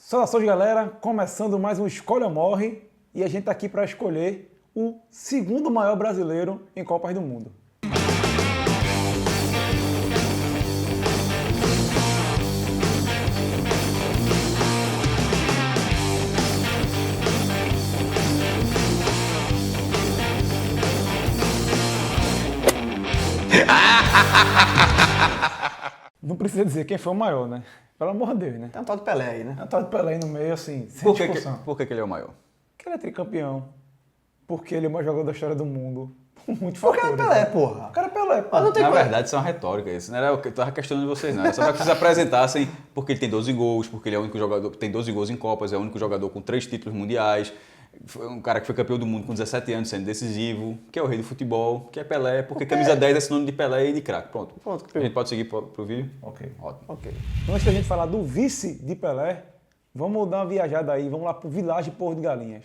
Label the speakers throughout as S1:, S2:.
S1: Saudações, galera! Começando mais um Escolha ou Morre e a gente tá aqui para escolher o segundo maior brasileiro em Copas do Mundo. Não precisa dizer quem foi o maior, né? Pelo amor de Deus, né?
S2: Tem um tal de Pelé aí, né?
S1: É um tal de Pelé aí no meio, assim, sem discussão.
S3: Por que ele é o maior?
S1: Porque ele é tricampeão. Porque ele é o maior jogador da história do mundo. Muito
S2: Porque
S1: fatores,
S2: é Pelé,
S1: né?
S2: porra.
S1: O cara é Pelé, pô.
S2: Mas não tem
S3: Na
S2: coisa.
S3: verdade, isso é uma retórica. Isso não era o que eu estava questionando vocês, não. Era só para que vocês apresentassem porque ele tem 12 gols, porque ele é o único jogador que tem 12 gols em Copas, é o único jogador com 3 títulos mundiais. Foi um cara que foi campeão do mundo com 17 anos, sendo decisivo, que é o rei do futebol, que é Pelé, porque camisa 10 é sinônimo de Pelé e de craque. Pronto. A gente pode seguir pro vídeo?
S1: Ok.
S3: Ótimo.
S2: Ok.
S1: Então, antes da gente falar do vice de Pelé, vamos dar uma viajada aí, vamos lá pro Village Porto de Galinhas.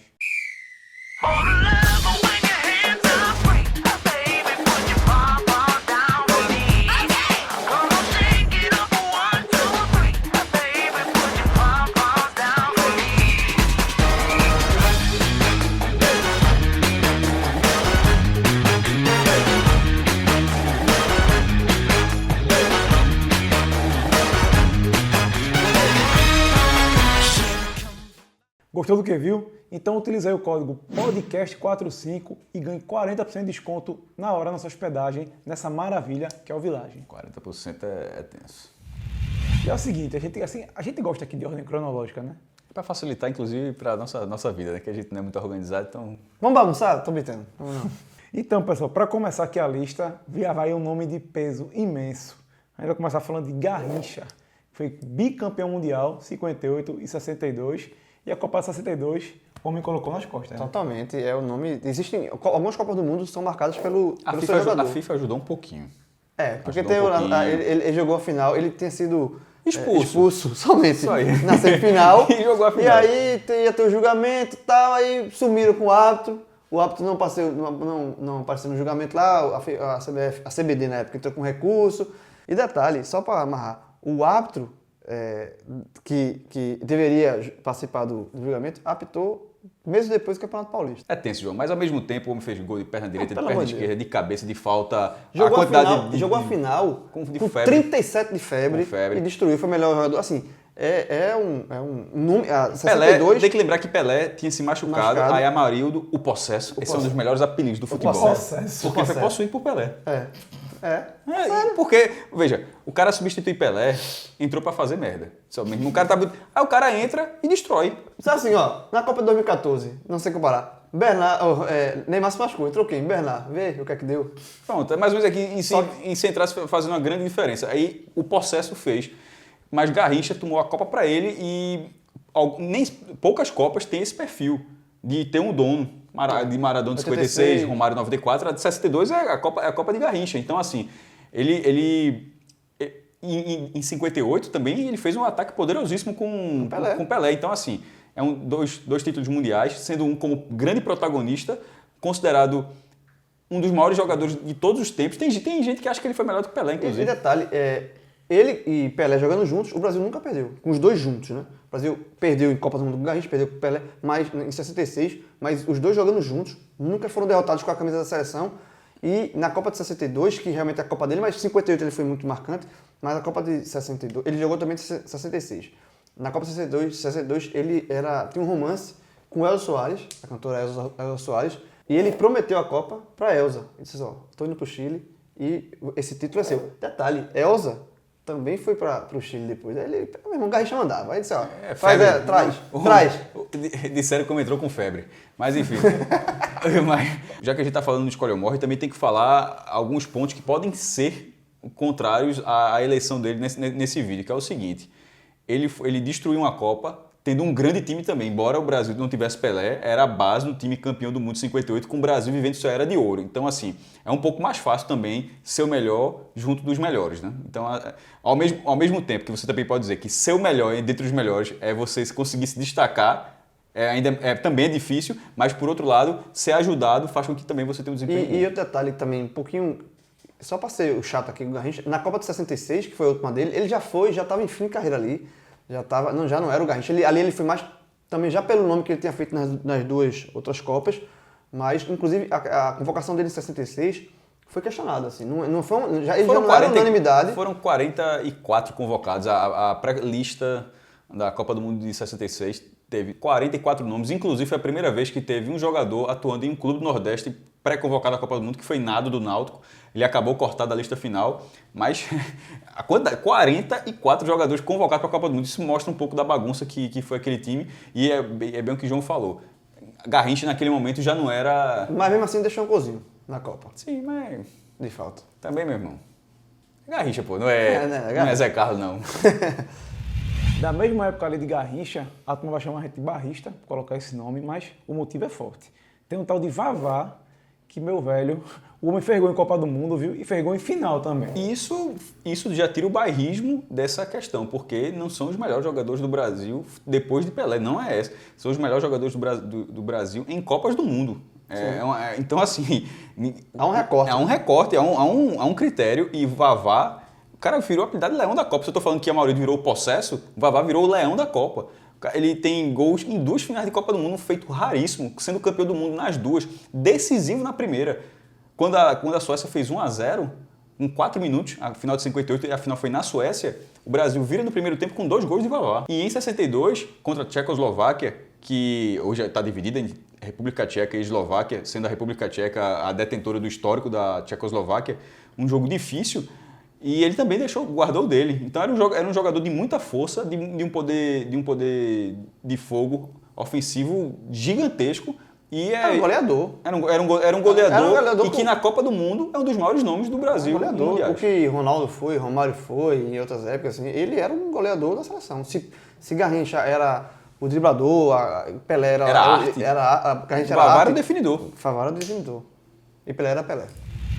S1: Gostou do que viu? Então utilize aí o código podcast45 e ganhe 40% de desconto na hora na sua hospedagem nessa maravilha que é o Village.
S3: 40% é tenso.
S1: E é o seguinte, a gente gosta aqui de ordem cronológica, né?
S3: Para facilitar, inclusive, para a nossa vida, né? Que a gente não é muito organizado, então...
S2: Vamos bagunçar? Tô brincando. Vamos não.
S1: Então, pessoal, para começar aqui a lista, vai um nome de peso imenso. A gente vai começar falando de Garrincha, que foi bicampeão mundial, 58 e 62, e a Copa de 62, o homem colocou nas costas, né?
S2: Totalmente. É o nome. Existem. Algumas Copas do Mundo são marcadas pelo seu
S3: A
S2: jogador.
S3: FIFA ajudou um pouquinho.
S2: É, porque
S3: Ajudou
S2: tem
S3: um pouquinho.
S2: ele jogou a final, ele tinha sido
S3: Expulso.
S2: somente
S3: Isso aí.
S2: na semifinal.
S3: E jogou a final.
S2: E aí ia ter o julgamento e tal, aí sumiram com o árbitro. O árbitro não apareceu no julgamento lá, a CBF, a CBD na época entrou com recurso. E detalhe, só para amarrar, o árbitro que deveria participar do julgamento apitou meses depois do Campeonato Paulista.
S3: É tenso, João, mas ao mesmo tempo o homem fez gol de perna direita, de
S2: pelo
S3: perna
S2: amor de
S3: esquerda, de cabeça, de falta.
S2: Jogou a
S3: quantidade
S2: final
S3: com
S2: com
S3: febre.
S2: 37 de febre,
S3: Com febre.
S2: e destruiu, foi o melhor jogador. Assim, é um número.
S3: Pelé,
S2: 62.
S3: tem que lembrar que Pelé tinha se machucado, aí Amarildo, o Possesso. Esse é um dos melhores apelidos do futebol.
S1: Possesso.
S3: Porque foi possuído por Pelé. Porque, veja, o cara substitui Pelé, entrou pra fazer merda. Somente. Aí o cara entra e destrói.
S2: Sabe assim, ó, na Copa de 2014, não sei comparar. Neymar se machucou, entrou quem? Bernard, vê o que é que deu.
S3: Pronto, é mais ou menos aqui em Central fazendo uma grande diferença. Aí o Possesso fez, mas Garrincha tomou a Copa pra ele e poucas Copas têm esse perfil de ter um dono. De Maradona de 56,
S2: 86.
S3: Romário 94, a de 62 é a Copa de Garrincha. Então, assim, em 58 também ele fez um ataque poderosíssimo com Pelé. Então, assim, dois títulos mundiais, sendo um como grande protagonista, considerado um dos maiores jogadores de todos os tempos. Tem gente que acha que ele foi melhor do que Pelé, inclusive.
S2: E detalhe, ele e Pelé jogando juntos, o Brasil nunca perdeu. Com os dois juntos, né? O Brasil perdeu em Copa do Mundo com o Garrincha, perdeu com o Pelé em 66, mas os dois jogando juntos, nunca foram derrotados com a camisa da seleção. E na Copa de 62, que realmente é a Copa dele, mas 58 ele foi muito marcante, mas a Copa de 62, ele jogou também de 66. Na Copa de 62 ele tinha um romance com Elza Soares, a cantora Elza Soares, e ele prometeu a Copa para Elza. Ele disse, ó, tô indo pro Chile e esse título é seu. Detalhe, Elza também foi para o Chile depois. Aí ele, meu irmão, Garrincha mandava. Aí disse, ó, traz.
S3: Disseram como entrou com febre. Mas enfim. Já que a gente está falando de Escolha ou Morre, também tem que falar alguns pontos que podem ser contrários à eleição dele nesse vídeo, que é o seguinte. Ele destruiu uma Copa tendo um grande time também. Embora o Brasil não tivesse Pelé, era a base do time campeão do mundo 58, com o Brasil vivendo sua era de ouro. Então, assim, é um pouco mais fácil também ser o melhor junto dos melhores, né? Então, ao mesmo tempo que você também pode dizer que ser o melhor dentre os melhores é você conseguir se destacar, também é difícil, mas, por outro lado, ser ajudado faz com que também você tenha um desempenho bom.
S2: E outro detalhe também, um pouquinho... Só para ser o chato aqui com o Garrincha, na Copa de 66, que foi a última dele, ele já estava em fim de carreira ali. Já não era o Garrincha. Ali ele foi mais, também já pelo nome que ele tinha feito nas duas outras Copas, mas inclusive a convocação dele em 66 foi questionada, assim, não foi ele já não era unanimidade.
S3: Foram 44 convocados, a pré-lista da Copa do Mundo de 66 teve 44 nomes, inclusive foi a primeira vez que teve um jogador atuando em um clube do Nordeste pré-convocado à Copa do Mundo, que foi Nado do Náutico. Ele acabou cortado da lista final, mas a quantidade, 44 jogadores convocados para a Copa do Mundo, isso mostra um pouco da bagunça que foi aquele time, e é bem o que o João falou. Garrincha naquele momento já não era...
S2: Mas mesmo assim deixou um golzinho na Copa.
S3: Sim, mas...
S2: De falta.
S3: Também, meu irmão. Garrincha, pô, não é Zé Carlos, não.
S1: Da mesma época ali de Garrincha, a turma vai chamar a gente de barrista, por colocar esse nome, mas o motivo é forte. Tem um tal de Vavá, que, meu velho, o homem fergou em Copa do Mundo, viu? E fergou em final também.
S3: E isso já tira o bairrismo dessa questão, porque não são os melhores jogadores do Brasil depois de Pelé, não é essa. São os melhores jogadores do Brasil em Copas do Mundo. Então, assim...
S2: Há um recorte.
S3: Há um recorte, há um critério, e Vavá... O cara virou a apelidade Leão da Copa. Se eu tô falando que a Amauri virou o possesso, o Vavá virou o Leão da Copa. Ele tem gols em 2 finais de Copa do Mundo, um feito raríssimo, sendo campeão do mundo nas 2, decisivo na primeira. Quando a Suécia fez 1-0, em 4 minutos, a final de 58, e a final foi na Suécia, o Brasil vira no primeiro tempo com 2 gols de Vavá. E em 62, contra a Tchecoslováquia, que hoje está dividida em República Tcheca e Eslováquia, sendo a República Tcheca a detentora do histórico da Tchecoslováquia, um jogo difícil. E ele também guardou o dele. Então era um jogador de muita força, de um poder de fogo ofensivo gigantesco. E
S2: era um goleador.
S3: Era um goleador, e que na Copa do Mundo é um dos maiores nomes do Brasil.
S2: Era um goleador. O que Ronaldo foi, Romário foi, em outras épocas, assim, ele era um goleador da seleção. Se Garrincha era o driblador, Pelé era
S3: arte.
S2: Garrincha era
S3: Vavá
S2: arte.
S3: era o definidor.
S2: Vavá era o definidor. E Pelé era Pelé.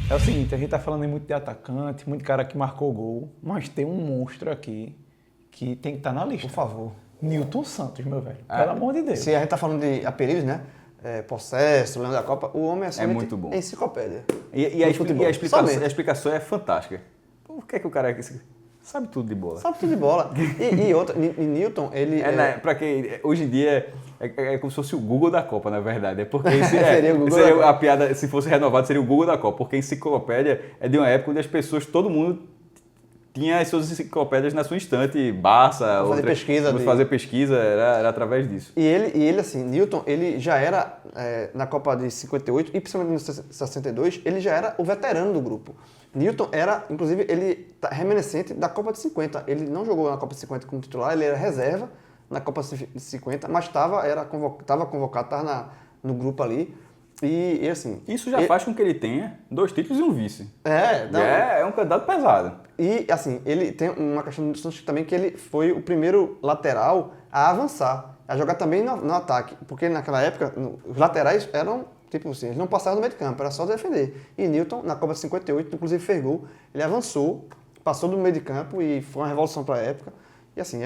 S1: É o seguinte, a gente tá falando aí muito de atacante, muito cara que marcou gol, mas tem um monstro aqui que tem que estar na lista.
S2: Por favor.
S1: Nilton Santos, meu velho. Pelo amor de Deus.
S2: Se a gente tá falando de apelidos, né? Possesso, Leão da Copa, o homem é
S3: muito bom.
S2: Enciclopédia.
S3: E a explicação é fantástica. Por que o cara sabe tudo de bola?
S2: Sabe tudo de bola. E outra, Newton, ele...
S3: Pra quem, hoje em dia é como se fosse o Google da Copa, na verdade. É porque
S2: Seria o Google da
S3: seria
S2: Copa.
S3: a piada, se fosse renovado, seria o Google da Copa. Porque enciclopédia é de uma época onde as pessoas, todo mundo tinha as suas enciclopédias na sua estante, Barça, fazer pesquisa, era através disso.
S2: E ele, assim, Newton, ele já era, na Copa de 58 e principalmente em 62, ele já era o veterano do grupo. Newton era, inclusive, ele remanescente da Copa de 50. Ele não jogou na Copa de 50 como titular, ele era reserva na Copa de 50, mas estava convocado, estava no grupo ali. E assim...
S3: Isso já faz com que ele tenha 2 títulos e um vice.
S2: Não,
S3: é um candidato pesado.
S2: E assim, ele tem uma questão do Santos também, que ele foi o primeiro lateral a avançar, a jogar também no ataque. Porque naquela época, os laterais eram, tipo assim, eles não passavam no meio de campo, era só defender. E Newton, na Copa de 58, inclusive fez gol, ele avançou, passou do meio de campo e foi uma revolução para a época. E assim,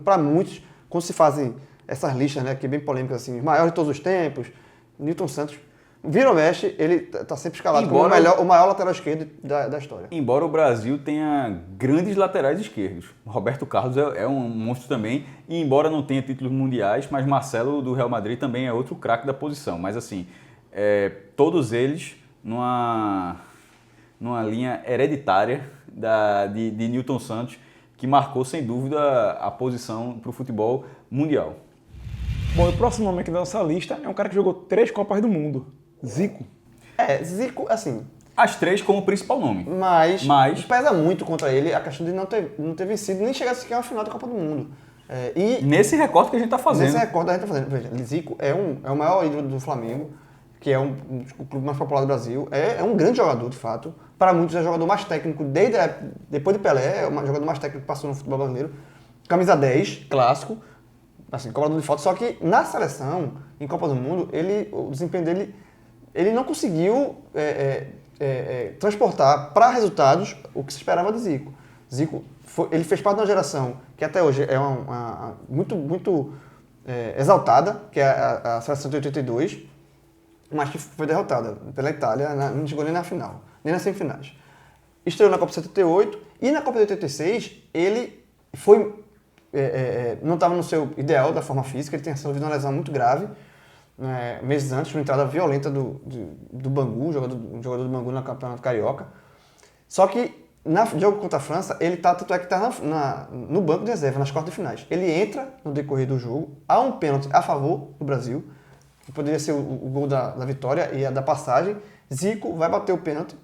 S2: para muitos, quando se fazem essas listas, né, que é bem polêmicas, assim, os maiores de todos os tempos, Newton Santos, vira ou mexe, ele está sempre escalado como o maior lateral esquerdo da história.
S3: Embora o Brasil tenha grandes laterais esquerdos. Roberto Carlos é um monstro também, e embora não tenha títulos mundiais, mas Marcelo do Real Madrid também é outro craque da posição. Mas assim, todos eles numa linha hereditária de Newton Santos, que marcou sem dúvida a posição para o futebol mundial.
S1: Bom, o próximo nome aqui da nossa lista é um cara que jogou 3 Copas do Mundo. Zico.
S2: Zico, assim...
S3: As 3 como principal nome.
S2: Mas pesa muito contra ele a questão de não ter vencido, nem chegar sequer ao final da Copa do Mundo.
S3: Nesse recorte que a gente está fazendo.
S2: Nesse recorte que a gente está fazendo. Veja, Zico é o maior ídolo do Flamengo, que é o clube mais popular do Brasil. É um grande jogador, de fato. Para muitos é o jogador mais técnico, depois de Pelé, é o jogador mais técnico que passou no futebol brasileiro. Camisa 10, clássico. Assim, cobrador de falta, só que na seleção, em Copa do Mundo, o desempenho dele, ele não conseguiu transportar para resultados o que se esperava de Zico. Zico, ele fez parte de uma geração que até hoje é muito exaltada, que é a seleção de 82, mas que foi derrotada pela Itália, não chegou nem na final, nem nas semifinais. Estreou na Copa de 78 e na Copa de 86 ele foi não estava no seu ideal da forma física, ele tinha sofrido uma lesão muito grave, meses antes, uma entrada violenta do Bangu, um jogador do Bangu na Campeonato Carioca. Só que no jogo contra a França, tanto é que está no banco de reserva, nas quartas de finais. Ele entra no decorrer do jogo, há um pênalti a favor do Brasil, que poderia ser o gol da vitória e a da passagem. Zico vai bater o pênalti,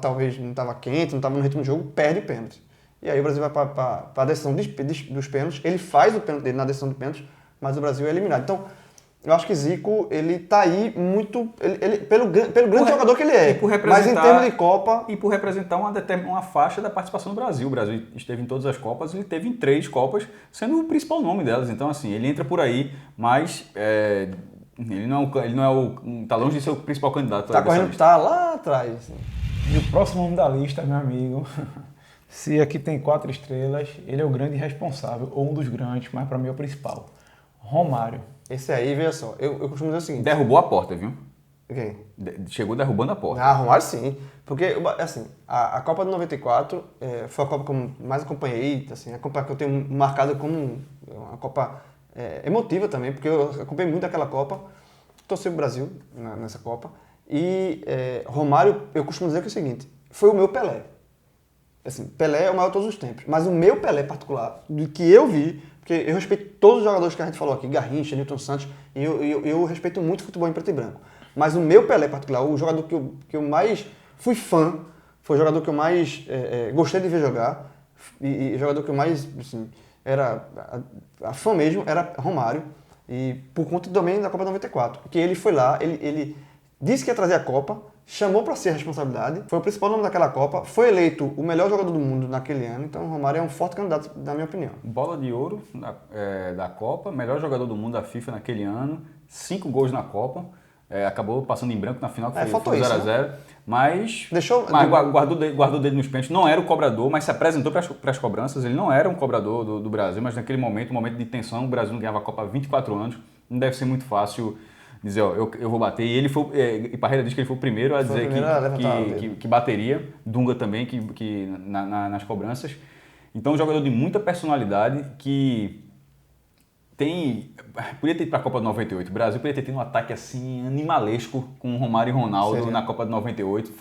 S2: talvez não estava quente, não estava no ritmo do jogo, perde o pênalti. E aí o Brasil vai para a decisão dos pênaltis, ele faz o pênalti dele na decisão do pênalti, mas o Brasil é eliminado. Então, eu acho que Zico, ele tá aí muito... pelo grande jogador que ele é. Mas em termos de Copa...
S3: E por representar uma faixa da participação do Brasil. O Brasil esteve em todas as Copas, ele teve em 3 Copas, sendo o principal nome delas. Então, assim, ele entra por aí, mas ele não tá longe de ser o principal candidato.
S2: Tá correndo, tá lá atrás. Assim.
S1: E o próximo nome da lista, meu amigo... Se aqui tem 4 estrelas, ele é o grande responsável, ou um dos grandes, mas para mim é o principal. Romário.
S2: Esse aí, veja só, eu costumo dizer o seguinte...
S3: Derrubou a porta, viu?
S2: Quem?
S3: Chegou derrubando a porta.
S2: Ah, Romário sim. Porque, assim, a Copa de 94 foi a Copa que eu mais acompanhei, assim, a Copa que eu tenho marcado como uma Copa emotiva também, porque eu acompanhei muito aquela Copa, torci pro Brasil nessa Copa, e Romário, eu costumo dizer que é o seguinte, foi o meu Pelé. Assim, Pelé é o maior de todos os tempos, mas o meu Pelé particular, do que eu vi, porque eu respeito todos os jogadores que a gente falou aqui, Garrincha, Nilton Santos, e eu respeito muito o futebol em preto e branco. Mas o meu Pelé particular, o jogador que eu mais fui fã, foi o jogador que eu mais gostei de ver jogar, e o jogador que eu mais, assim, era a fã mesmo, era Romário, e por conta também da Copa 94, que ele foi lá, ele disse que ia trazer a Copa, chamou para si a responsabilidade, foi o principal nome daquela Copa, foi eleito o melhor jogador do mundo naquele ano, então o Romário é um forte candidato, na minha opinião.
S3: Bola de ouro da Copa, melhor jogador do mundo da FIFA naquele ano, 5 gols na Copa, acabou passando em branco na final, que foi 0x0, né? Mas guardou dele nos pênaltis, não era o cobrador, mas se apresentou para as cobranças, ele não era um cobrador do Brasil, mas naquele momento, um momento de tensão, o Brasil não ganhava a Copa há 24 anos, não deve ser muito fácil dizer, ó, eu vou bater. E ele foi, e Parreira diz que ele foi o primeiro a dizer que bateria. Dunga também, nas cobranças. Então, um jogador de muita personalidade que podia ter ido para a Copa de 98. O Brasil podia ter tido um ataque assim animalesco com Romário e Ronaldo na Copa de 98.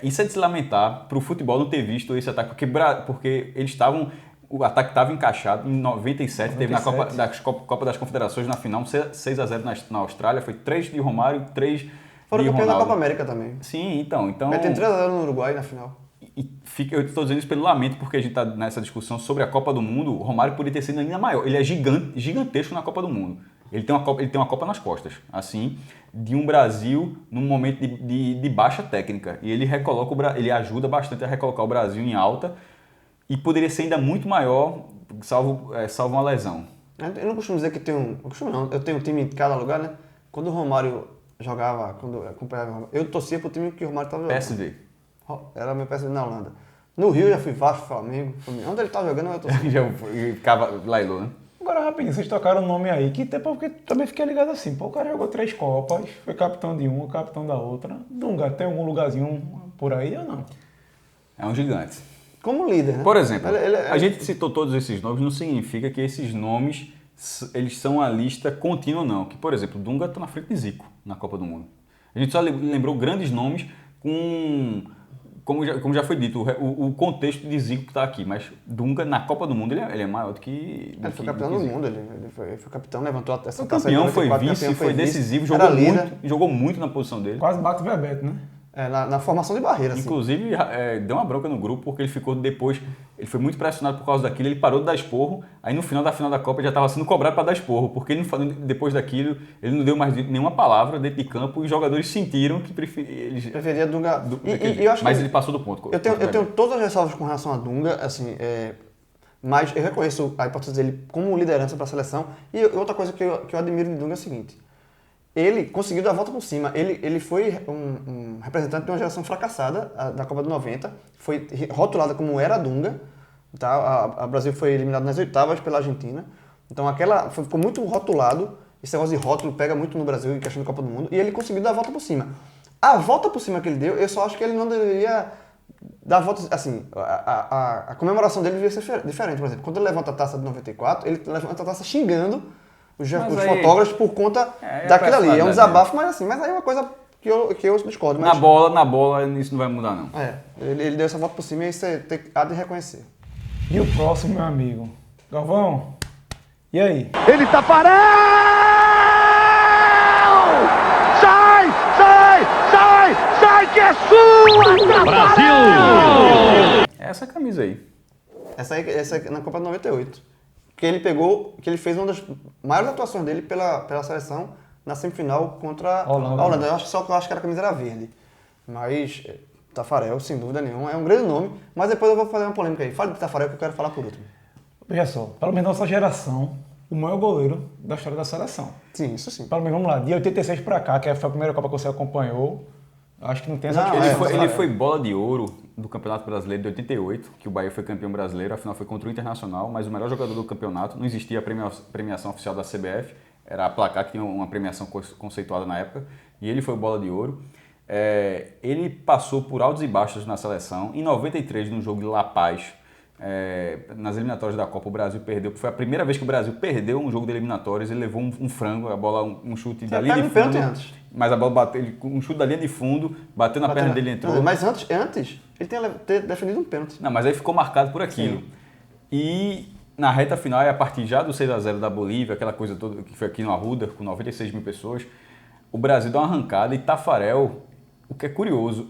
S3: Isso é de se lamentar para o futebol não ter visto esse ataque, porque eles estavam... O ataque estava encaixado. Em 97, teve na Copa das Confederações, na final, 6x0 na Austrália. Foi 3 de Romário, 3 de Ronaldo.
S2: Foram campeão da Copa América também.
S3: Sim, então...
S2: Tem 3x0 no Uruguai na final.
S3: Eu estou dizendo isso pelo lamento, porque a gente está nessa discussão sobre a Copa do Mundo. O Romário poderia ter sido ainda maior. Ele é gigantesco na Copa do Mundo. Ele tem uma Copa nas costas, assim, de um Brasil num momento de baixa técnica. E ele ajuda bastante a recolocar o Brasil em alta. E poderia ser ainda muito maior, salvo uma lesão.
S2: Eu não costumo dizer que eu tenho um time em cada lugar, né? Quando o Romário jogava, quando eu acompanhava, eu torcia pro time que o Romário estava jogando.
S3: PSV.
S2: Era meu PSV na Holanda. No Rio já fui Vasco, Flamengo. Onde ele estava jogando, eu torcia.
S3: Já ficava Lailô, né?
S1: Agora, rapidinho, vocês tocaram um nome aí, que porque também fiquei ligado assim. Pô, o cara jogou 3 Copas, foi capitão de uma, capitão da outra. Dunga, tem algum lugarzinho por aí ou não?
S3: É um gigante.
S2: Como líder, né?
S3: Por exemplo, a gente citou todos esses nomes, não significa que esses nomes eles são a lista contínua, não. Que, por exemplo, Dunga está na frente de Zico na Copa do Mundo. A gente só lembrou grandes nomes como já foi dito, o contexto de Zico que está aqui. Mas Dunga, na Copa do Mundo, ele é maior do que
S2: Ele foi campeão do mundo, ele foi capitão, levantou essa
S3: taça. Campeão, foi vice, foi decisivo, jogou muito na posição dele.
S1: Quase bate o Bebeto, né?
S2: Na formação de barreira, assim.
S3: Inclusive, deu uma bronca no grupo, porque ele ficou depois... Ele foi muito pressionado por causa daquilo, ele parou de dar esporro, aí no final da Copa ele já estava sendo cobrado para dar esporro, porque depois daquilo ele não deu mais nenhuma palavra dentro de campo e os jogadores sentiram que
S2: preferia Dunga...
S3: Mas ele passou do ponto.
S2: Eu tenho todas as ressalvas com relação a Dunga, assim, mas eu reconheço a importância dele como liderança para a seleção. E outra coisa que eu admiro de Dunga é o seguinte: ele conseguiu dar a volta por cima. Ele foi um representante de uma geração fracassada da Copa de 90. Foi rotulada como era Dunga. Tá? A Brasil foi eliminado nas oitavas pela Argentina. Então ficou muito rotulado. Esse negócio de rótulo pega muito no Brasil em questão da Copa do Mundo. E ele conseguiu dar a volta por cima. A volta por cima que ele deu, eu só acho que ele não deveria dá volta, assim, a comemoração dele devia ser diferente, por exemplo. Quando ele levanta a taça de 94, ele levanta a taça xingando os fotógrafos por conta daquilo ali. É um desabafo, mas assim, mas aí é uma coisa que eu discordo. Mas,
S3: Na bola, isso não vai mudar, não.
S2: Ele deu essa volta por cima e você há de reconhecer.
S1: E o próximo, meu amigo? Galvão, e aí?
S4: Ele Tafarel! Sai que é sua, Brasil!
S3: Essa camisa aí.
S2: Essa aí na Copa de 98. Que ele fez uma das maiores atuações dele pela seleção na semifinal contra a Holanda. Eu acho que a camisa era verde. Mas Tafarel, sem dúvida nenhuma, é um grande nome. Mas depois eu vou fazer uma polêmica aí. Fala de Tafarel que eu quero falar por último.
S1: Veja só, pelo menos nossa geração, o maior goleiro da história da seleção.
S2: Sim, isso sim.
S1: Pelo menos, vamos lá, de 86 pra cá, que foi a primeira Copa que você acompanhou, acho que não tem essa
S3: Ele foi bola de ouro do Campeonato Brasileiro de 88, que o Bahia foi campeão brasileiro, afinal foi contra o Internacional, mas o melhor jogador do campeonato, não existia a premiação oficial da CBF, era a Placar, que tinha uma premiação conceituada na época, e ele foi bola de ouro. Ele passou por altos e baixos na seleção. Em 93, no jogo de La Paz, nas eliminatórias da Copa, o Brasil perdeu, foi a primeira vez que o Brasil perdeu um jogo de eliminatórias. Ele levou um frango, a bola, um chute da linha de fundo, mas a bola bateu, um chute da linha de fundo, bateu na perna dele e entrou.
S2: Mas antes ele ter defendido um pênalti.
S3: Não, mas aí ficou marcado por aquilo. Sim. E na reta final, a partir já do 6-0 da Bolívia, aquela coisa toda que foi aqui no Arruda, com 96 mil pessoas, o Brasil dá uma arrancada e Tafarel, o que é curioso,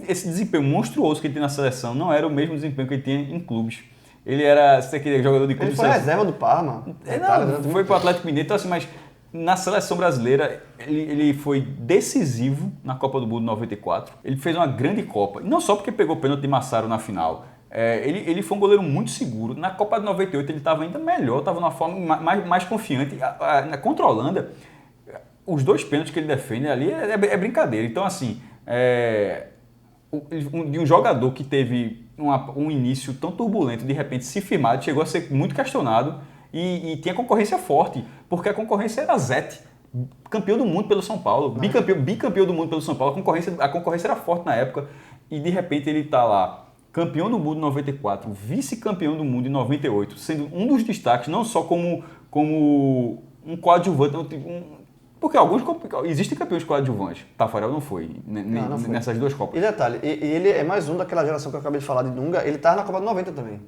S3: esse desempenho monstruoso que ele tem na seleção não era o mesmo desempenho que ele tinha em clubes. Ele era, se você queria, jogador de clube.
S2: Ele foi reserva do Parma.
S3: Foi pro Atlético Mineiro, então assim, mas na seleção brasileira ele foi decisivo na Copa do Mundo 94. Ele fez uma grande Copa, não só porque pegou o pênalti de Massaro na final. Ele foi um goleiro muito seguro. Na Copa de 98 ele estava ainda melhor, estava numa forma mais confiante. Contra a Holanda, os dois pênaltis que ele defende ali é brincadeira. Então assim, de um jogador que teve um início tão turbulento, de repente se firmar, chegou a ser muito questionado e tinha concorrência forte, porque a concorrência era Zete, campeão do mundo pelo São Paulo, bicampeão do mundo pelo São Paulo, a concorrência era forte na época, e de repente ele está lá, campeão do mundo em 94, vice-campeão do mundo em 98, sendo um dos destaques, não só como um coadjuvante, porque existem campeões coadjuvantes. Tafarel não foi, não foi nessas duas Copas.
S2: E detalhe, ele é mais um daquela geração que eu acabei de falar de Dunga, ele estava na Copa de 90 também.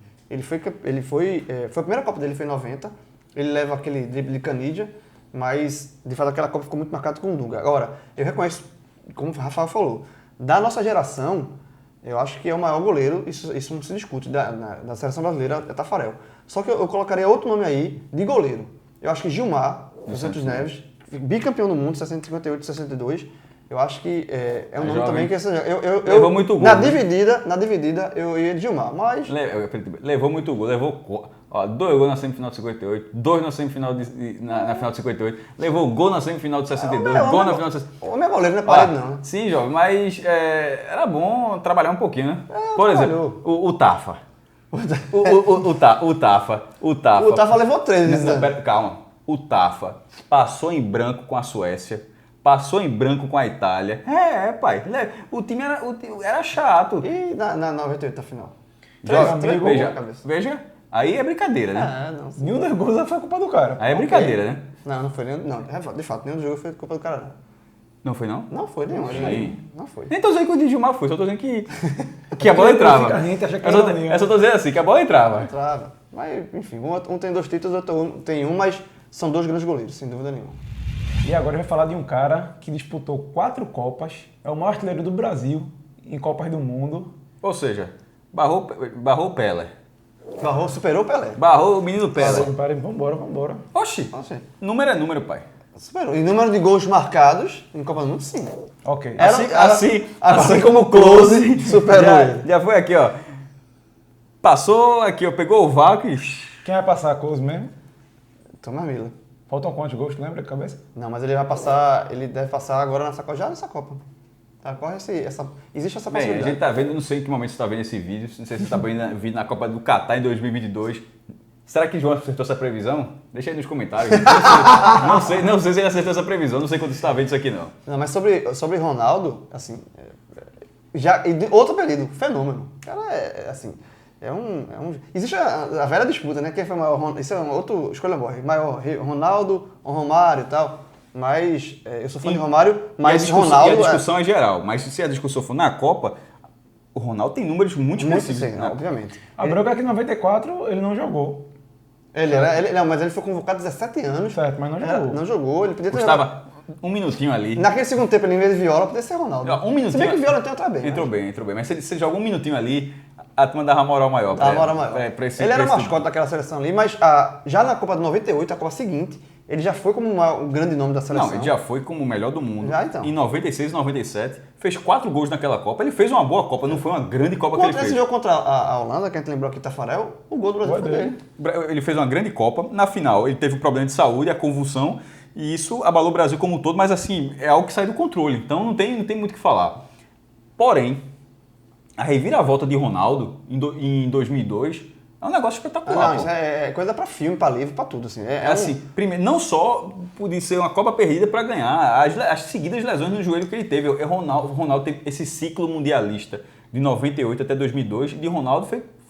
S2: Foi a primeira Copa dele, foi em 90, ele leva aquele drible de Canidia, mas de fato aquela Copa ficou muito marcada com o Dunga. Agora, eu reconheço, como o Rafael falou, da nossa geração, eu acho que é o maior goleiro, isso não se discute, da seleção brasileira é Tafarel. Só que eu colocaria outro nome aí, de goleiro. Eu acho que Gilmar, dos Santos Neves, bicampeão do mundo, 58 e 62. Eu acho que é um nome também que
S3: levou muito gol.
S2: Na dividida eu ia de Gilmar, mas
S3: levou muito gol, levou 2 gols na semifinal de 58, 2 na semifinal na final de 58, levou gol na semifinal de 62, gol na final de 62.
S2: O meu goleiro não é parede não.
S3: Sim, jovem, mas era bom trabalhar um pouquinho, né? Por exemplo, o Tafa. O Tafa.
S2: O Tafa levou 3,
S3: né? Calma. O Tafa passou em branco com a Suécia, passou em branco com a Itália. Pai, o time era chato.
S2: E na 98 final?
S3: Veja, aí é brincadeira, né?
S1: Nenhum dos gols foi culpa do cara.
S3: Aí é brincadeira, né?
S2: Não foi nenhum. Não, de fato, nenhum dos jogos foi culpa do cara, não.
S3: Não foi, não?
S2: Não foi nenhum. Não foi.
S3: Nem tô dizendo que o Gilmar foi, só tô dizendo que a bola entrava. Eu só tô dizendo assim, que a bola entrava.
S2: Entrava. Mas, enfim, um tem 2 títulos, outro tem um, mas são 2 grandes goleiros, sem dúvida nenhuma.
S1: E agora vai falar de um cara que disputou 4 Copas, é o maior artilheiro do Brasil em Copas do Mundo.
S3: Ou seja, barrou o Pelé.
S2: Superou o Pelé.
S3: Barrou o menino Pelé.
S1: Vambora.
S3: Oxi, número é número, pai.
S2: Superou. E número de gols marcados em Copa do Mundo, sim.
S1: Ok.
S3: Assim como o Close superou ele. Já foi aqui, ó. Passou aqui, ó, pegou o vácuo e...
S1: Quem vai passar a Close mesmo?
S2: Thomas Müller.
S1: Faltam quantos gols, tu lembra de cabeça?
S2: Não, mas ele deve passar agora nessa Copa. Tá, existe essa possibilidade.
S3: A gente tá vendo, não sei em que momento você tá vendo esse vídeo, não sei se você tá vendo na Copa do Catar em 2022. Será que João acertou essa previsão? Deixa aí nos comentários. Não sei se ele acertou essa previsão, não sei quando você tá vendo isso aqui não.
S2: Não, mas sobre Ronaldo, assim, Outro apelido, Fenômeno. O cara assim, existe a velha disputa, né? Quem foi maior, isso é uma outra escolha morre. Maior Ronaldo ou Romário e tal. Mas eu sou fã de Romário, mas Ronaldo...
S3: E a discussão é geral, mas se a discussão for na Copa, o Ronaldo tem números muito expressivos.
S2: Sim, obviamente.
S1: A bronca é que em 94 ele não jogou.
S2: Mas ele foi convocado 17 anos.
S1: Certo, mas não jogou.
S2: Não jogou, ele podia ter
S3: Custava um minutinho ali.
S2: Naquele segundo tempo, ele, em vez de Viola, podia ser Ronaldo.
S3: Um minutinho.
S2: Se bem que o Viola entrou bem.
S3: Entrou bem. Mas se ele joga um minutinho ali, a turma dava uma moral maior.
S2: Ele era mascote daquela seleção ali, mas já na Copa de 98, a Copa seguinte, ele já foi como um grande nome da seleção.
S3: Não, ele já foi como o melhor do mundo.
S2: Já, então.
S3: Em 96 e 97, fez 4 gols naquela Copa. Ele fez uma boa Copa, não foi uma grande Copa que ele fez.
S2: Esse jogo contra a Holanda, que a gente lembrou aqui, Tafarel, o gol do Brasil foi dele.
S3: Ele fez uma grande Copa. Na final, ele teve um problema de saúde, a convulsão, e isso abalou o Brasil como um todo, mas assim, é algo que sai do controle. Então não tem muito o que falar. Porém, a reviravolta de Ronaldo em 2002 é um negócio espetacular.
S2: Isso é coisa pra filme, pra livro, pra tudo. Assim.
S3: Assim, primeiro, não só podia ser uma Copa perdida para ganhar, as seguidas lesões no joelho que ele teve. O Ronaldo teve esse ciclo mundialista de 98 até 2002, de Ronaldo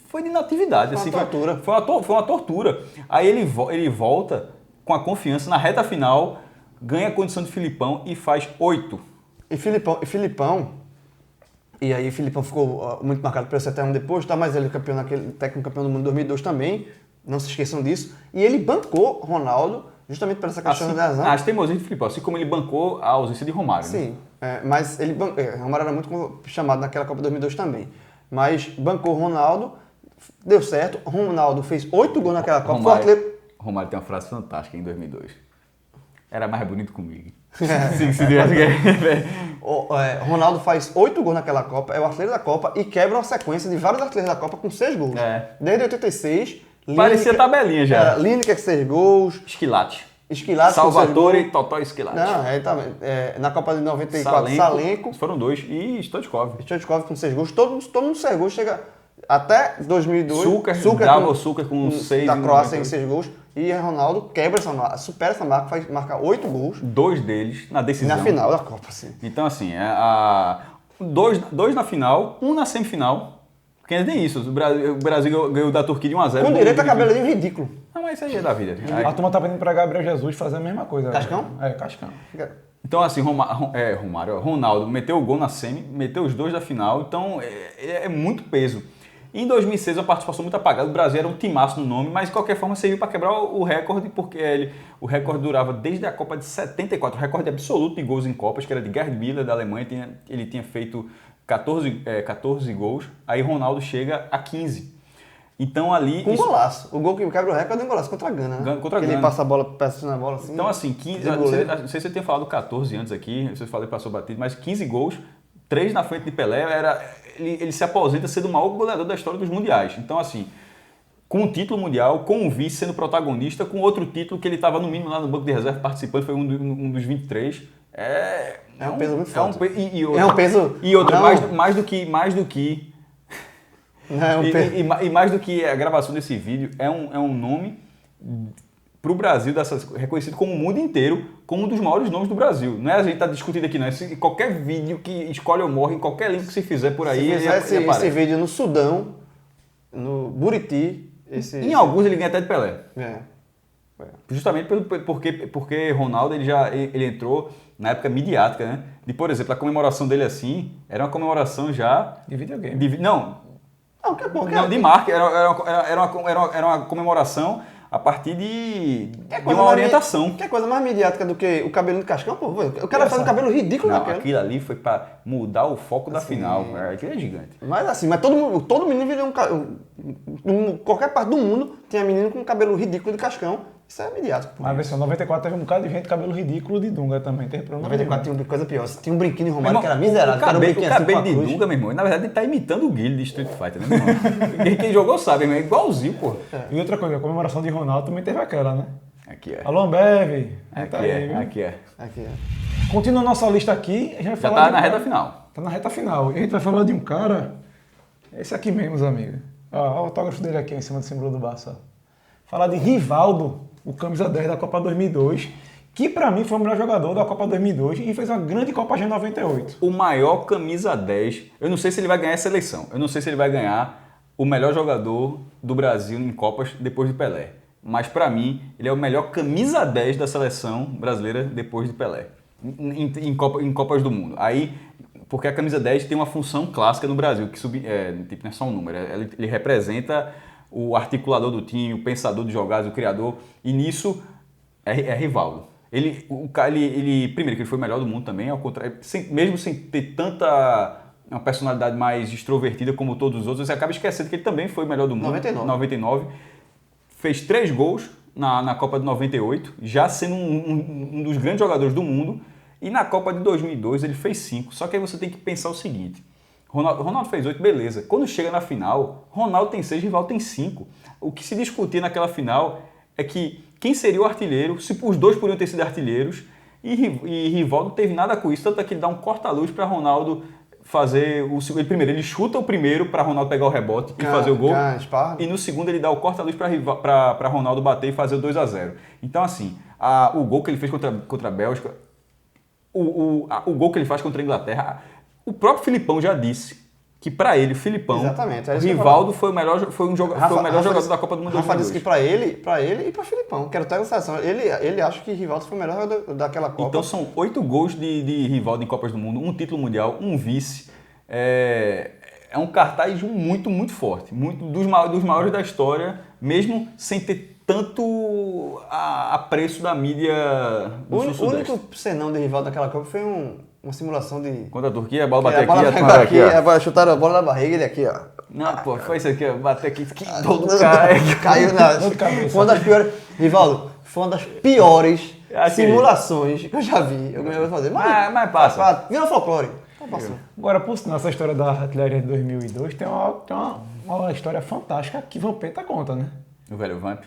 S3: foi de inatividade.
S2: Foi uma tortura.
S3: Foi uma tortura. Aí ele volta com a confiança na reta final, ganha a condição de Filipão e faz 8.
S2: E Filipão... E aí o Filipão ficou muito marcado pelo 7 anos depois, tá? Mas ele é técnico campeão do mundo em 2002 também, não se esqueçam disso. E ele bancou Ronaldo justamente por essa questão da lesão.
S3: As teimosias de Filipão, assim como ele bancou a ausência de Romário.
S2: Sim, mas Romário era muito chamado naquela Copa de 2002 também. Mas bancou Ronaldo, deu certo. Ronaldo fez 8 gols naquela Copa.
S3: Romário tem uma frase fantástica em 2002. Era mais bonito comigo.
S2: Ronaldo faz 8 gols naquela Copa, é o artilheiro da Copa e quebra uma sequência de vários artilheiros da Copa com 6 gols. Desde 86...
S3: Parecia tabelinha já.
S2: Lineker 6 gols.
S3: Esquilate
S2: Salvatore
S3: e Totó Esquilate.
S2: Na Copa de 94, Salenko.
S3: Foram 2. E Stoichkov
S2: Com 6 gols. Todo mundo 6 gols. Chega até 2002.
S3: Suker com 6
S2: da Croácia em 6 gols. E Ronaldo quebra essa marca, supera essa marca, marca 8 gols.
S3: 2 deles na decisão.
S2: Na final da Copa, sim.
S3: Então, assim, 2 na final, 1 na semifinal. Porque nem isso, o Brasil ganhou da Turquia de 1-0.
S2: Com direito a cabelinho ridículo.
S3: Não, mas isso aí é da vida.
S1: A turma tá pedindo pra Gabriel Jesus fazer a mesma coisa.
S2: Cascão?
S1: Cascão.
S3: Então, assim, Ronaldo meteu o gol na semi, meteu os 2 da final, então é muito peso. Em 2006, uma participação muito apagada, o Brasil era um timaço no nome, mas de qualquer forma serviu para quebrar o recorde, porque o recorde durava desde a Copa de 74, o recorde absoluto de gols em Copas, que era de Gerd Müller, da Alemanha, ele tinha feito 14 gols, aí Ronaldo chega a 15. Então ali...
S2: Com golaço. O gol que quebra o recorde é um golaço contra a Gana, né?
S3: Contra a Gana.
S2: Ele passa a bola, passa na bola assim.
S3: Então assim, 15, não sei se você tinha falado 14 antes aqui, você falou que passou batido, mas 15 gols, 3 na frente de Pelé, ele se aposenta sendo o maior goleador da história dos mundiais. Então assim, com um título mundial, com um vice sendo protagonista, com outro título que ele estava no mínimo lá no banco de reserva participando, foi um dos 23.
S2: É um peso muito forte.
S3: É um peso... E outra, mais do que... mais do que a gravação desse vídeo, é um nome para o Brasil, reconhecido como o mundo inteiro, como um dos maiores nomes do Brasil. Não é a gente tá discutindo aqui, não. Qualquer vídeo que escolhe ou morre, em qualquer link que se fizer por aí,
S2: se fizer esse vídeo no Sudão, no Buriti...
S3: Em alguns ele ganha até de Pelé. Justamente porque Ronaldo ele entrou na época midiática, né? De, por exemplo, a comemoração dele assim, era uma comemoração já...
S1: De videogame.
S3: De marca. Era uma comemoração a partir de uma orientação.
S2: Que coisa mais midiática do que o cabelinho de Cascão? Pô, o cara faz um cabelo ridículo naquele.
S3: Aquilo ali foi para mudar o foco da final. Aquilo é gigante.
S2: Mas todo menino virou qualquer parte do mundo tinha menino com cabelo ridículo de Cascão. Isso é midiático.
S1: Mas versão 94 teve um bocado de gente cabelo ridículo de Dunga também. Teve problema.
S2: 94 tinha uma coisa pior. Tinha um brinquinho de Romário que era miserável.
S3: O cabelo de Dunga, meu irmão, na verdade ele tá imitando o Guile de Street Fighter, né, meu irmão? Quem jogou sabe, meu irmão, é igualzinho, pô.
S1: E outra coisa, a comemoração de Ronaldo também teve aquela, né?
S3: Aqui é.
S1: Alô, Ambev.
S3: Aqui é.
S1: Continua a nossa lista aqui. A gente vai
S3: Já
S1: falar
S3: tá na reta final.
S1: Tá na reta final. E a gente vai falar de um cara... Esse aqui mesmo, meus amigos. Ó, o autógrafo dele aqui em cima do símbolo do Barça. Falar de Rivaldo, o camisa 10 da Copa 2002. que pra mim foi o melhor jogador da Copa 2002 e fez uma grande Copa de 98.
S3: O maior camisa 10, eu não sei se ele vai ganhar essa eleição, eu não sei se ele vai ganhar o melhor jogador do Brasil em Copas depois de Pelé. Mas pra mim, ele é o melhor camisa 10 da seleção brasileira depois de Pelé. Em Copas do Mundo. Aí, porque a camisa 10 tem uma função clássica no Brasil, que tipo, não é só um número, ele representa o articulador do time, o pensador de jogadas, o criador, e nisso é Rivaldo. Primeiro, que ele foi o melhor do mundo também, ao contrário, mesmo sem ter uma personalidade mais extrovertida como todos os outros, você acaba esquecendo que ele também foi o melhor do mundo. 99. Fez 3 gols na Copa de 98, já sendo um dos grandes jogadores do mundo, e na Copa de 2002 ele fez 5. Só que aí você tem que pensar o seguinte, Ronaldo fez 8, beleza. Quando chega na final, Ronaldo tem 6, Rivaldo tem 5. O que se discutia naquela final é que quem seria o artilheiro, se os dois poderiam ter sido artilheiros, e Rivaldo não teve nada com isso, tanto é que ele dá um corta-luz para Ronaldo fazer o segundo. Primeiro, ele chuta o primeiro para Ronaldo pegar o rebote e fazer o gol. E no segundo, ele dá o corta-luz para Ronaldo bater e fazer o 2-0. Então, assim, o gol que ele fez contra a Bélgica, o gol que ele faz contra a Inglaterra, o próprio Filipão já disse que para ele, Filipão,
S2: exatamente,
S3: Rivaldo foi o melhor jogador da Copa do Mundo.
S2: Rafa disse que para ele e para Filipão, que era o técnico da seleção, ele acha que Rivaldo foi o melhor jogador daquela Copa.
S3: Então são 8 gols de Rivaldo em Copas do Mundo, um título mundial, um vice. É um cartaz muito, muito forte, dos maiores da história, mesmo sem ter tanto apreço da mídia do
S2: O único senão de Rivaldo naquela Copa foi uma simulação de...
S3: Contra a Turquia, a bola bateu
S2: aqui, chutaram a bola na barriga, ele aqui, ó.
S3: Não, pô, foi isso aqui, bater aqui, que dor do cara.
S2: Caiu na... Foi uma das piores... Rivaldo, foi uma das piores simulações que eu já vi. Eu vou fazer.
S3: Mas passa.
S2: Vira folclore. Passou.
S1: Agora, por sinal, essa história da artilharia de 2002 tem uma história fantástica que Vampeta conta, né?
S3: O velho Vamp.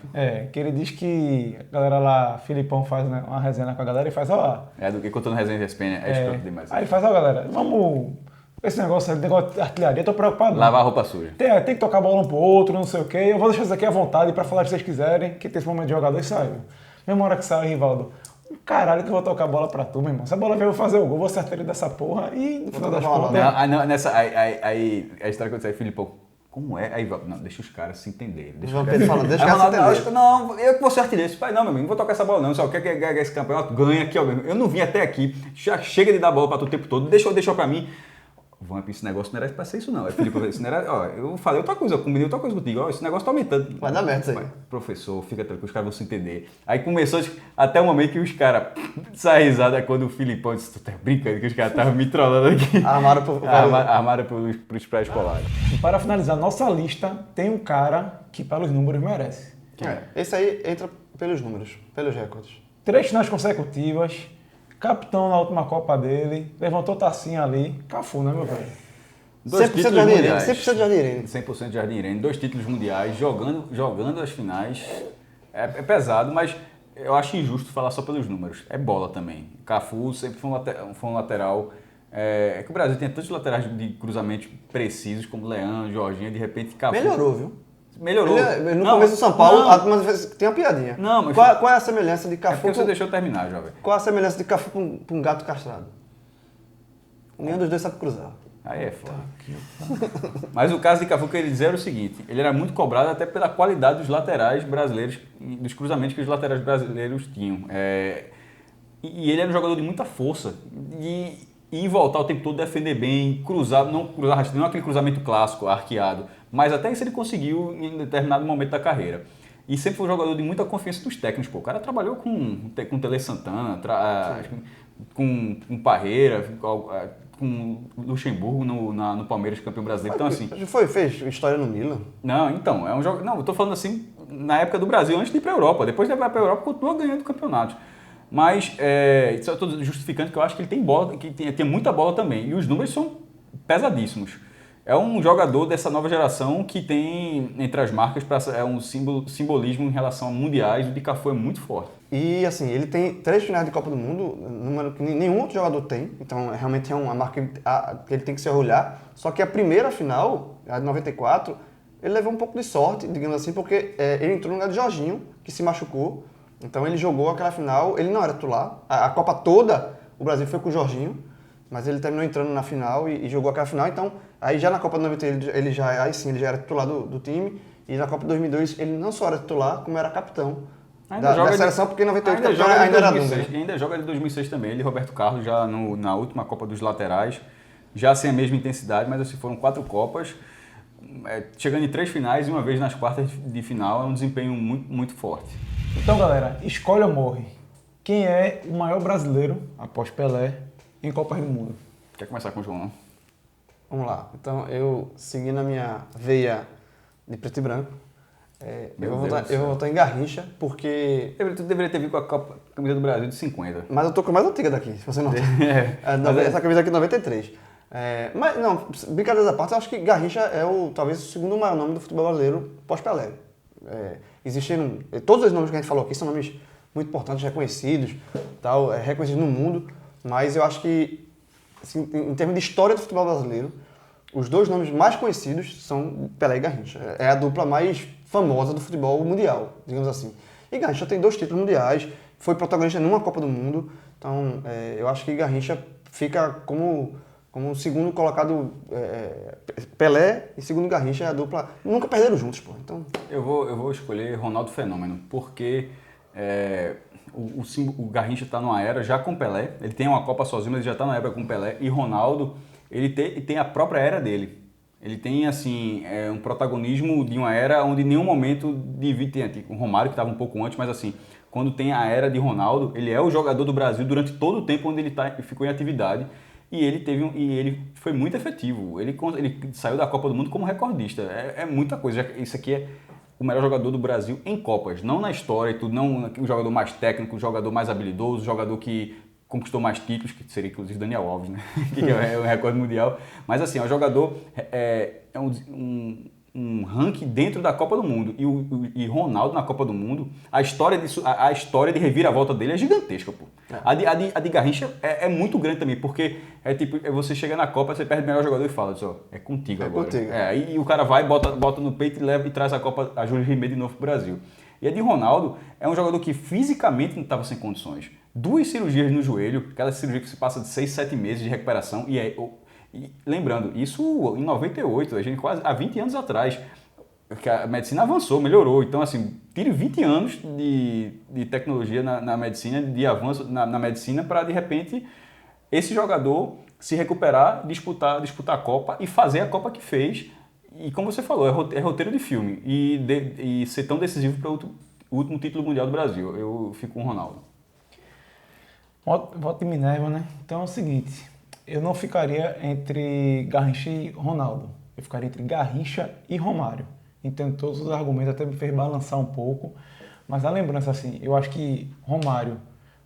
S1: Que ele diz que a galera lá, Filipão faz uma resenha com a galera e faz,
S3: do que contando resenha de Espanha, escroto demais.
S1: Aí ele faz, galera, vamos... Esse negócio de artilharia, tô preocupado.
S3: Lavar a roupa suja.
S1: Tem que tocar a bola um pro outro, não sei o quê. Eu vou deixar isso aqui à vontade pra falar o que vocês quiserem, que tem esse momento de jogador e saiu. Mesma hora que saiu, Rivaldo, caralho que eu vou tocar a bola pra tu, meu irmão. Se a bola veio, eu vou fazer o gol, vou ser artilheiro dessa porra e no final das contas...
S3: Aí a história que eu disse aí, Filipão, como é? Aí, não, deixa os caras se entenderem.
S2: Deixa os caras se entenderem.
S3: Não, eu que vou ser artilheiro. Pai, não, meu amigo, não vou tocar essa bola não. Só quer ganhar esse campeonato, ganha aqui, ó. Eu não vim até aqui, já chega de dar bola pra tu o tempo todo, deixa pra mim. Vamp, esse negócio não era pra ser isso não. Felipe, isso não era, eu falei outra coisa, eu combinei outra coisa contigo, esse negócio tá aumentando.
S2: Vai dar merda isso aí.
S3: Professor, fica tranquilo, os caras vão se entender. Aí começou até o momento que os caras, essa risada quando o Filipão disse, tu tá brincando que os caras estavam me trollando aqui. Armaram pros pré-escolares.
S1: E para finalizar nossa lista, tem um cara que pelos números merece.
S2: Esse aí entra pelos números, pelos recordes.
S1: 3 finais consecutivas, capitão na última Copa dele, levantou tacinha ali, Cafu, né, meu velho?
S2: 100% de Jardim Irene. 100% de Jardim Irene.
S3: 100% de Jardim Irene. 2 títulos mundiais, jogando as finais. É pesado, mas eu acho injusto falar só pelos números. É bola também. Cafu sempre foi um lateral. É que o Brasil tem tantos laterais de cruzamentos precisos, como Leão, Jorginho, de repente Cafu...
S2: Melhorou, viu?
S3: Melhorou.
S2: No começo do São Paulo, mas tem uma piadinha.
S3: Não, mas...
S2: Qual é a semelhança de Cafu...
S3: Você deixou eu terminar, jovem.
S2: Qual é a semelhança de Cafu para um gato castrado? Nenhum dos dois sabe cruzar.
S3: Aí é foda. Mas o caso de Cafu, que ele dizia era o seguinte, ele era muito cobrado até pela qualidade dos laterais brasileiros, dos cruzamentos que os laterais brasileiros tinham. E ele era um jogador de muita força. E voltar o tempo todo, defender bem, não cruzar rasteiro, não aquele cruzamento clássico, arqueado, mas até isso ele conseguiu em determinado momento da carreira. E sempre foi um jogador de muita confiança dos técnicos. Pô. O cara trabalhou com Tele Santana, com Parreira, com Luxemburgo no Palmeiras, campeão brasileiro. Então, assim...
S2: Fez história no Milan?
S3: Não, então, é um jogo... Não, eu tô falando assim, na época do Brasil, antes de ir pra Europa. Depois de ir pra Europa, continua ganhando campeonatos. Mas, só estou justificando que eu acho que ele tem bola, que tem muita bola também. E os números são pesadíssimos. É um jogador dessa nova geração que tem, entre as marcas, um simbolismo em relação a mundiais. O de Cafu é muito forte.
S2: E, assim, ele tem 3 finais de Copa do Mundo, número que nenhum outro jogador tem. Então, realmente é uma marca que ele tem que se orgulhar. Só que a primeira final, a de 94, ele levou um pouco de sorte, digamos assim, porque ele entrou no lugar de Jorginho, que se machucou. Então ele jogou aquela final, ele não era titular. A Copa toda, o Brasil foi com o Jorginho, mas ele terminou entrando na final e jogou aquela final. Então, aí já na Copa de 98, ele já era titular do time. E na Copa de 2002, ele não só era titular, como era capitão da seleção, porque em 98 capitão ainda era dúvida.
S3: Ainda joga ele em 2006 também. Ele e Roberto Carlos já na última Copa dos laterais, já sem a mesma intensidade, mas assim, foram 4 Copas, chegando em 3 finais e uma vez nas quartas de final. É um desempenho muito, muito forte.
S1: Então, galera, escolhe ou morre. Quem é o maior brasileiro, após Pelé, em Copas do Mundo?
S3: Quer começar com o João, não?
S2: Vamos lá. Então, eu seguindo a minha veia de preto e branco, eu vou votar em Garrincha, porque...
S3: Tu deveria ter vindo com a camisa do Brasil de 50.
S2: Mas eu tô com a mais antiga daqui, se você notar. Essa camisa aqui é 93. Mas, não, brincadeira da parte, eu acho que Garrincha é talvez o segundo maior nome do futebol brasileiro pós-Pelé. Existiram... Todos os nomes que a gente falou aqui são nomes muito importantes, reconhecidos, tal, reconhecidos no mundo, mas eu acho que, assim, em termos de história do futebol brasileiro, os 2 nomes mais conhecidos são Pelé e Garrincha. É a dupla mais famosa do futebol mundial, digamos assim. E Garrincha tem 2 títulos mundiais, foi protagonista numa Copa do Mundo, então eu acho que Garrincha fica como segundo colocado. Pelé e segundo Garrincha é a dupla. Nunca perderam juntos, pô. Então...
S3: Eu vou escolher Ronaldo Fenômeno, porque o Garrincha está numa era já com Pelé. Ele tem uma Copa sozinho, mas ele já está numa era com Pelé. E Ronaldo, ele tem a própria era dele. Ele tem, assim, um protagonismo de uma era onde em nenhum momento tem o Romário, que estava um pouco antes, mas assim, quando tem a era de Ronaldo, ele é o jogador do Brasil durante todo o tempo onde ele ficou em atividade. E ele foi muito efetivo. Ele saiu da Copa do Mundo como recordista. É muita coisa. Isso aqui é o melhor jogador do Brasil em Copas. Não na história e tudo, não o jogador mais técnico, o jogador mais habilidoso, o jogador que conquistou mais títulos, que seria inclusive Daniel Alves, né? Que é o recorde mundial. Mas assim, é um jogador, um ranking dentro da Copa do Mundo. E Ronaldo na Copa do Mundo, a história de reviravolta dele é gigantesca, pô. A de Garrincha é muito grande também, porque você chega na Copa, você perde o melhor jogador e fala, é contigo agora.
S2: Contigo.
S3: E o cara vai, bota no peito e leva e traz a Copa, a Júlio Rimet de novo pro Brasil. E a de Ronaldo é um jogador que fisicamente não estava sem condições. 2 cirurgias no joelho, aquela cirurgia que se passa de 6, 7 meses de recuperação, e lembrando, isso em 98, a gente quase há 20 anos atrás, que a medicina avançou, melhorou. Então, assim, tire 20 anos de tecnologia na medicina, de avanço na medicina, para, de repente, esse jogador se recuperar, disputar a Copa e fazer a Copa que fez. E, como você falou, é roteiro de filme. E ser tão decisivo para o último título mundial do Brasil. Eu fico com o Ronaldo.
S1: Voto de Minerva, né? Então é o seguinte, eu não ficaria entre Garrincha e Ronaldo. Eu ficaria entre Garrincha e Romário. Entendo todos os argumentos, até me fez balançar um pouco. Mas a lembrança, assim, eu acho que Romário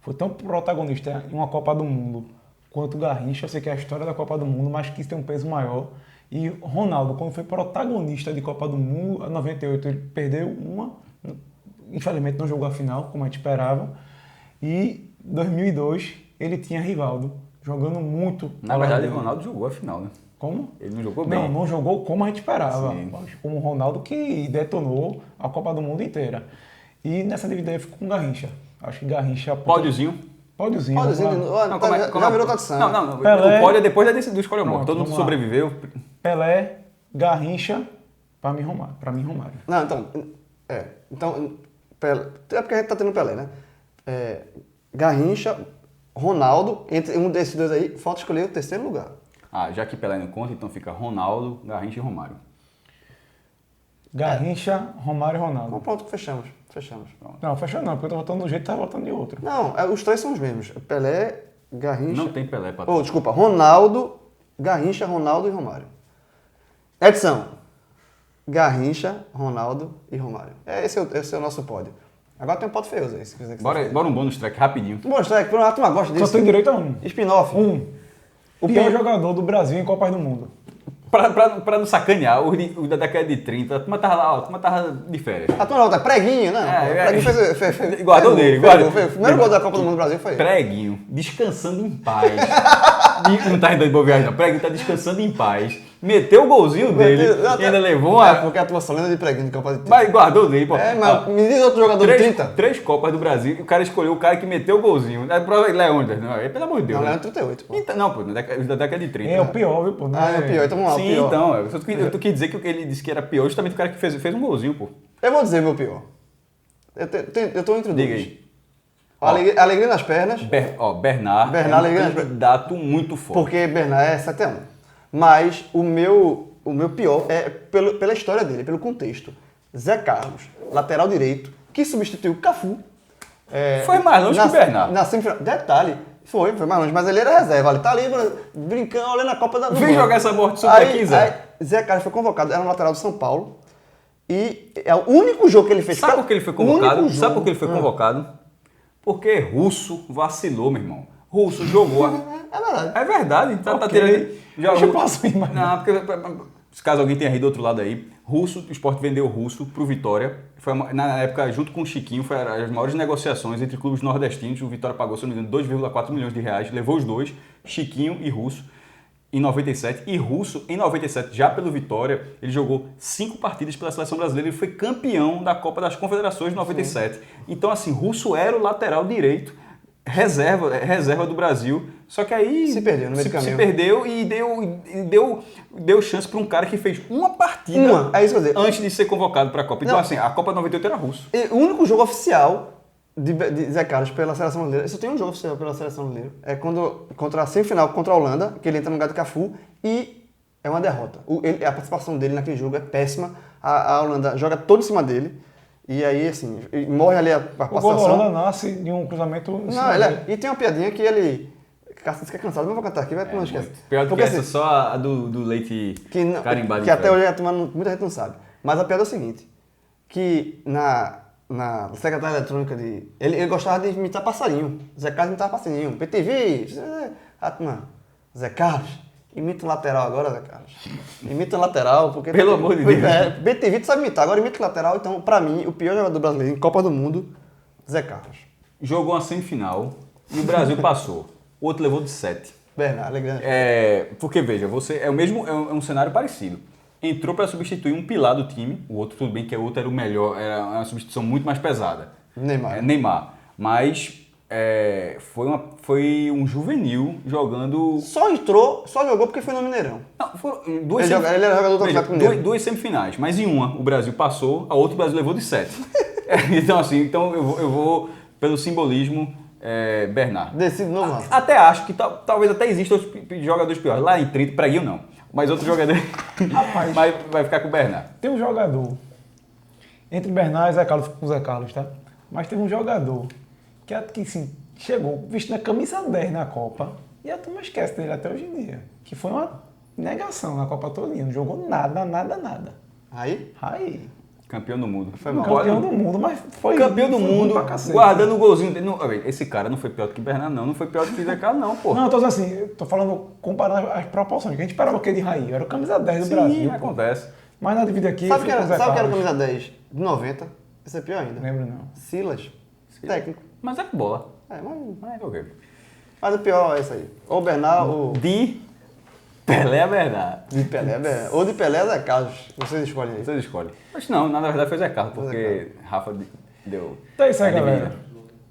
S1: foi tão protagonista em uma Copa do Mundo quanto Garrincha. Eu sei que é a história da Copa do Mundo, mas quis ter um peso maior. E Ronaldo, quando foi protagonista de Copa do Mundo, em 98 ele perdeu uma, infelizmente não jogou a final, como a gente esperava. E em 2002 ele tinha Rivaldo, jogando muito.
S3: Na verdade, o Ronaldo jogou a final, né?
S1: Como?
S3: Ele não jogou bem.
S1: Não jogou como a gente esperava.
S3: Sim.
S1: Como o Ronaldo que detonou a Copa do Mundo inteira. E nessa dívida eu fico com Garrincha. Acho que Garrincha...
S3: Pódiozinho.
S1: Pódiozinho.
S2: Já virou tradição.
S3: Não.
S1: Pelé.
S3: O pódio é depois do escolha morte. Todo mundo
S1: vamos lá.
S3: sobreviveu.
S1: Pelé, Garrincha, para mim Romário.
S2: Não, então, Pelé, é porque a gente tá tendo Pelé, né? Garrincha, Ronaldo, entre um desses 2 aí, falta escolher o 3º lugar.
S3: Já que Pelé não conta, então fica Ronaldo, Garrincha e Romário.
S1: Garrincha, Romário e
S2: Então
S1: Ronaldo.
S2: pronto, fechamos.
S1: Não, fecha não, porque eu tô votando de um jeito e tá votando de outro.
S2: Não, os 3 são os mesmos. Pelé, Garrincha...
S3: Não tem Pelé, Patrick.
S2: Desculpa, Ronaldo, Garrincha, Ronaldo e Romário. Edição. Garrincha, Ronaldo e Romário. Esse é o nosso pódio. Agora tem um pódio feio aí, se quiser que
S3: Bora um bônus track rapidinho.
S2: Bom, track, a turma gosta disso.
S1: Só tem direito a um.
S2: Spin-off.
S1: O pior jogador do Brasil em Copas do Mundo.
S3: Pra não sacanear, o da década de 30, a turma tava de férias.
S2: A turma não, tá preguinho, né? Preguinho fez
S3: Guardou dele,
S2: guardou. O primeiro gol da Copa do Mundo do Brasil foi ele.
S3: Preguinho, descansando em paz. Não tá indo de boa viagem, não. Preguinho tá descansando em paz. meteu o golzinho dele e ainda levou uma...
S2: porque a turma só lembra de preguinho de Copa de 30.
S3: Mas guardou dele, pô.
S2: Mas me diz outro jogador de 30.
S3: Três Copas do Brasil e o cara escolheu o cara que meteu o golzinho. É prova Leônidas, não é? Pelo amor de Deus.
S2: Não,
S3: né?
S2: Leandro 38, pô.
S3: Então, não, pô, da década de 30.
S1: É o pior, viu, pô? Não
S2: É o pior, então vamos lá, o
S3: Sim,
S2: pior.
S3: então. Eu quis dizer que ele disse que era pior justamente o cara que fez um golzinho, pô.
S2: Eu vou dizer meu pior. Eu tô entre
S3: Diga
S2: dois.
S3: aí.
S2: Alegria nas pernas,
S3: Bernard é um
S2: Alegria-
S3: candidato muito forte.
S2: porque Bernard é 7-1. Mas o meu pior é pela história dele, pelo contexto. Zé Carlos, lateral direito, que substituiu Cafu.
S3: Foi mais longe que o Bernard.
S2: Na semifinal. Detalhe, foi mais longe, mas ele era reserva. Ele tá ali brincando, olhando a Copa do
S3: Vem
S2: Mundo.
S3: jogar essa morte super aqui, Zé.
S2: Aí, Zé Carlos foi convocado, era no lateral do São Paulo. E é o único jogo que ele fez.
S3: Sabe por que ele foi convocado?
S2: Único
S3: Sabe por
S2: jogo.
S3: que ele foi convocado? Porque Russo vacilou, meu irmão. Russo jogou.
S2: É verdade.
S3: É verdade. Tá
S1: Ok.
S3: tirando.
S1: Deixa eu passar aí, mas-
S3: Não, porque se caso alguém tenha ri do outro lado aí, Russo, o Sport vendeu o Russo pro Vitória. Foi na época, junto com o Chiquinho, foi as maiores negociações entre clubes nordestinos. O Vitória pagou, se não me engano, 2,4 milhões de reais. Levou os dois, Chiquinho e Russo, em 97. E Russo, em 97, já pelo Vitória, ele jogou 5 partidas pela seleção brasileira. Ele foi campeão da Copa das Confederações de 97. Então, assim, Russo era o lateral direito, reserva do Brasil. Só que aí
S2: Se perdeu no meio do caminho.
S3: Se perdeu e deu chance para um cara que fez uma partida
S2: É isso que eu ia dizer.
S3: antes de ser convocado para a Copa. Então,
S2: Não.
S3: assim, a Copa 98 era russo.
S2: E o único jogo oficial de Zé Carlos pela seleção brasileira, só tem um jogo oficial pela seleção brasileira, é contra a semifinal contra a Holanda, que ele entra no lugar do Cafu, e é uma derrota. A participação dele naquele jogo é péssima, a Holanda joga todo em cima dele, e aí, assim, morre ali a
S1: O gol da
S2: participação.
S1: Holanda nasce de um cruzamento... em cima
S2: Não,
S1: dele.
S2: e tem uma piadinha que ele... Cássio fica cansado, mas eu vou cantar aqui, vai que não esquece.
S3: Pior do que
S2: Porque,
S3: essa,
S2: assim,
S3: só a do leite carimbado.
S2: que
S3: em
S2: até
S3: ferro.
S2: hoje a turma muita gente não sabe. Mas a piada é o seguinte, que na secretária eletrônica ele gostava de imitar passarinho. Zé Carlos imitava passarinho. BTV, a turma, Zé Carlos, imita o lateral agora, Zé Carlos. Imita o lateral, porque...
S3: Pelo amor de Deus.
S2: BTV tu sabe imitar, agora imita o lateral. Então, pra mim, o pior jogador brasileiro em Copa do Mundo, Zé Carlos.
S3: Jogou uma semifinal e o Brasil passou. O outro levou de 7.
S2: Bernardo, é grande.
S3: Porque, veja, você é um cenário parecido. Entrou para substituir um pilar do time, o outro, tudo bem que o outro era o melhor, era uma substituição muito mais pesada.
S2: Neymar.
S3: Neymar. Mas foi um juvenil jogando.
S2: Só jogou porque foi no Mineirão.
S3: Não, foram duas
S2: Ele era jogador do
S3: veja,
S2: Atlético Mineiro.
S3: duas semifinais, mas em uma o Brasil passou, a outra o Brasil levou de 7. Então, assim, eu vou pelo simbolismo Bernard.
S2: Decide de novo, Rafa.
S3: Até acho que talvez até existam outros jogadores piores. Lá em 30, Preguinho não. Mas outro jogador.
S1: Rapaz.
S3: Mas vai ficar com o Bernard.
S1: Tem um jogador, entre Bernard e Zé Carlos, com o Zé Carlos, tá? Mas teve um jogador que assim, chegou vestindo a camisa 10 na Copa e a turma esquece dele até hoje em dia. Que foi uma negação na Copa todinha. Não jogou nada.
S2: Aí?
S1: Aí.
S3: Campeão do mundo.
S2: Foi mal.
S1: Campeão do mundo, mas foi...
S3: Campeão do
S1: foi ruim
S3: mundo,
S1: pra cacete.
S3: guardando o golzinho dele. Não, esse cara não foi pior do que Bernard, não. Não foi pior do que Zé Carlos, não, pô.
S1: Não, eu tô dizendo assim, eu tô falando, comparando as proporções. Que a gente esperava o quê de Raí? Era o camisa 10 do
S3: Sim,
S1: Brasil. pô.
S3: acontece.
S1: Mas na dívida aqui...
S2: Sabe o que
S1: fica
S2: era
S1: com o Zé
S2: o
S1: Carlos.
S2: camisa 10 de 90? Esse é pior ainda.
S1: Lembro não.
S2: Silas. Técnico.
S3: Mas é bola.
S2: Mas
S3: Ok.
S2: o pior é esse aí. Ou Bernal ou
S3: De Pelé é Bernard.
S2: de Pelé. Ou de Pelé Zé Carlos. Vocês escolhem aí.
S3: Vocês escolhem. Mas não, na verdade foi Zé Carlos, porque Rafa deu.
S1: Então é isso aí,
S3: a dividida.
S1: galera.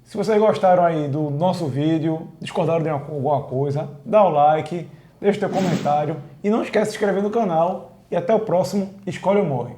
S1: Se vocês gostaram aí do nosso vídeo, discordaram de alguma coisa, dá o like, deixa o teu comentário e não esquece de se inscrever no canal. E até o próximo Escolhe ou Morre.